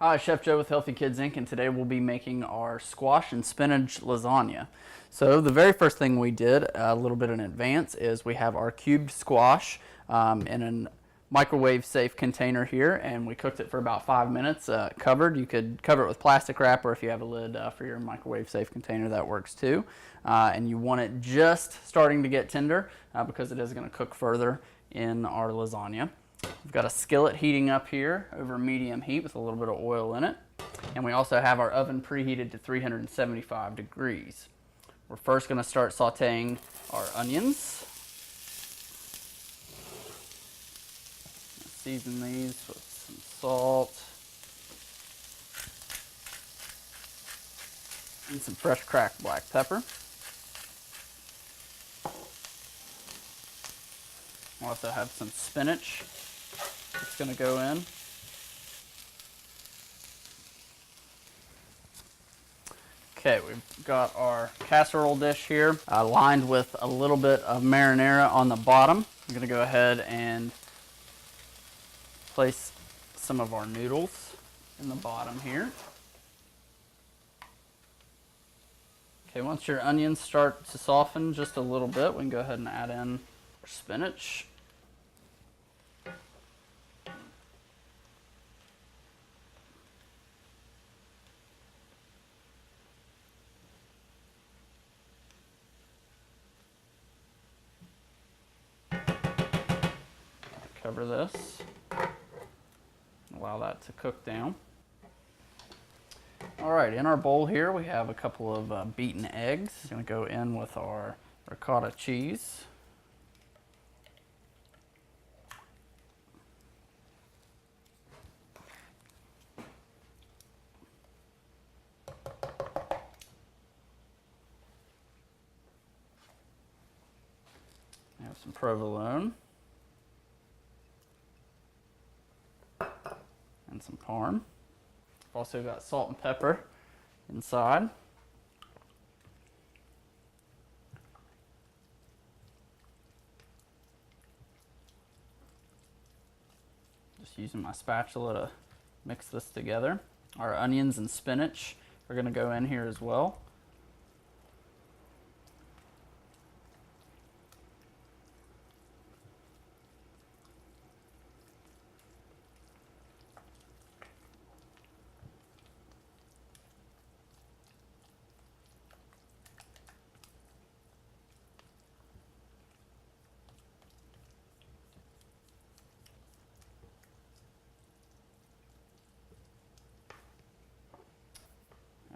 Hi, Chef Joe with Healthy Kids Inc. and today we'll be making our squash and spinach lasagna. So the very first thing we did a little bit in advance is we have our cubed squash in a microwave safe container here, and we cooked it for about 5 minutes covered. You could cover it with plastic wrap, or if you have a lid for your microwave safe container, that works too. And you want it just starting to get tender because it is going to cook further in our lasagna. We've got a skillet heating up here over medium heat with a little bit of oil in it. And we also have our oven preheated to 375 degrees. We're first going to start sauteing our onions. Season these with some salt and some fresh cracked black pepper. We'll also have some spinach. It's going to go in. Okay, we've got our casserole dish here lined with a little bit of marinara on the bottom. I'm going to go ahead and place some of our noodles in the bottom here. Okay, once your onions start to soften just a little bit, we can go ahead and add in our spinach. Cover this, allow that to cook down. All right, in our bowl here we have a couple of beaten eggs. It's going to go in with our ricotta cheese. We have some provolone. And some parm. I've also got salt and pepper inside. Just using my spatula to mix this together. Our onions and spinach are going to go in here as well.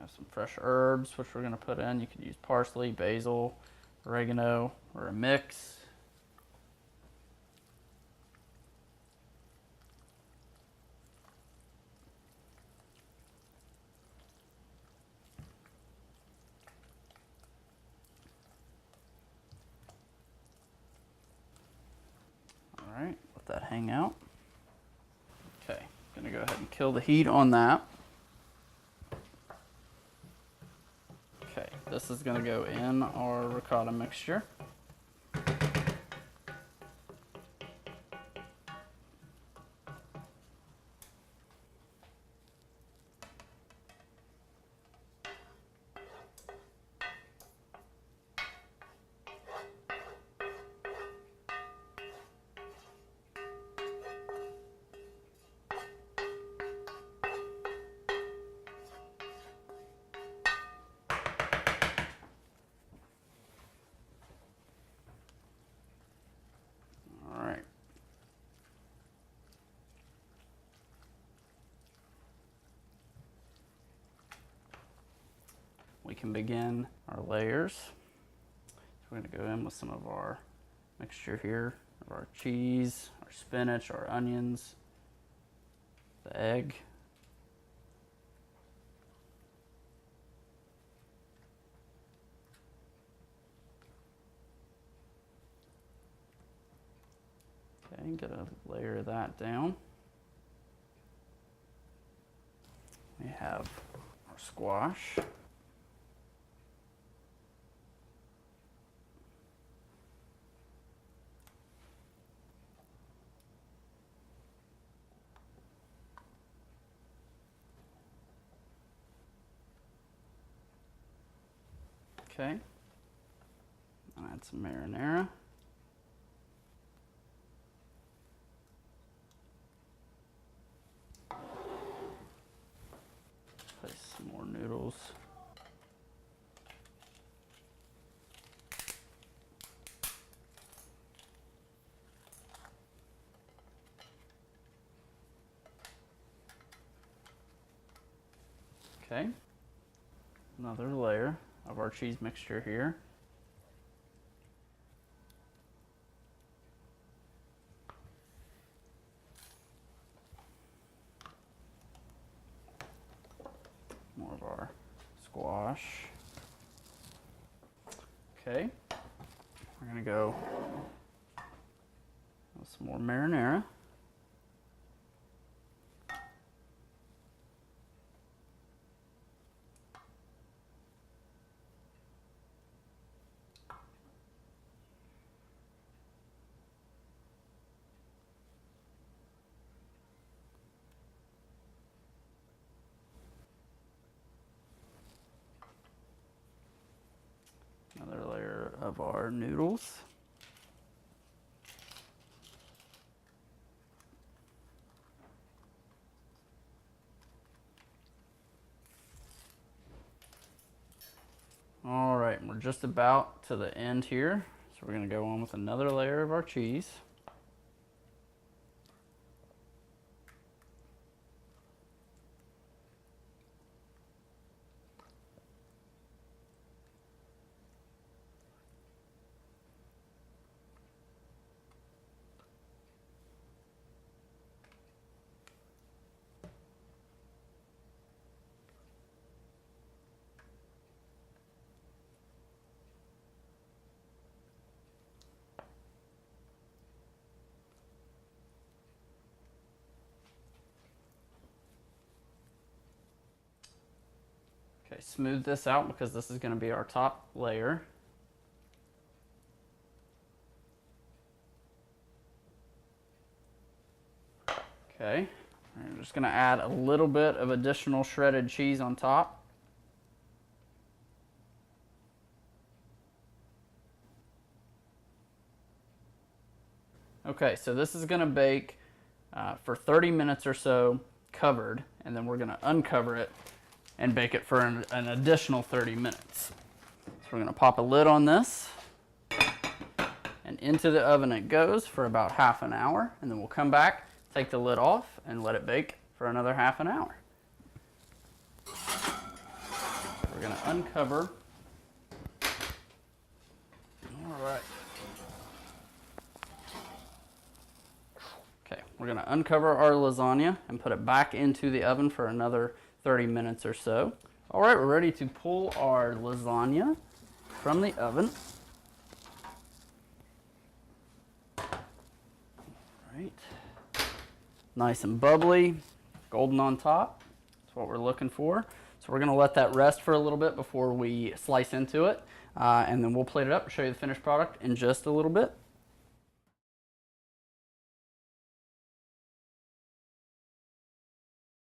Have some fresh herbs, which we're going to put in. You could use parsley, basil, oregano, or a mix. All right, let that hang out. Okay, I'm going to go ahead and kill the heat on that. Okay, this is going to go in our ricotta mixture. We can begin our layers. So we're going to go in with some of our mixture here of our cheese, our spinach, our onions, the egg. Okay, get a layer of that down. We have our squash. Okay. Add some marinara. Place some more noodles. Okay, another layer of our cheese mixture here. More of our squash. Okay, we're gonna go with some more marinara. Another layer of our noodles. All right, we're just about to the end here. So we're gonna go on with another layer of our cheese. Okay, smooth this out because this is going to be our top layer. Okay, I'm just going to add a little bit of additional shredded cheese on top. Okay, so this is going to bake for 30 minutes or so covered, and then we're going to uncover it and bake it for an additional 30 minutes. So we're going to pop a lid on this, and into the oven it goes for about half an hour, and then we'll come back, take the lid off, and let it bake for another half an hour. We're going to uncover. All right. Okay, we're going to uncover our lasagna and put it back into the oven for another 30 minutes or so. All right, we're ready to pull our lasagna from the oven. All right, nice and bubbly, golden on top. That's what we're looking for. So we're gonna let that rest for a little bit before we slice into it, and then we'll plate it up and show you the finished product in just a little bit.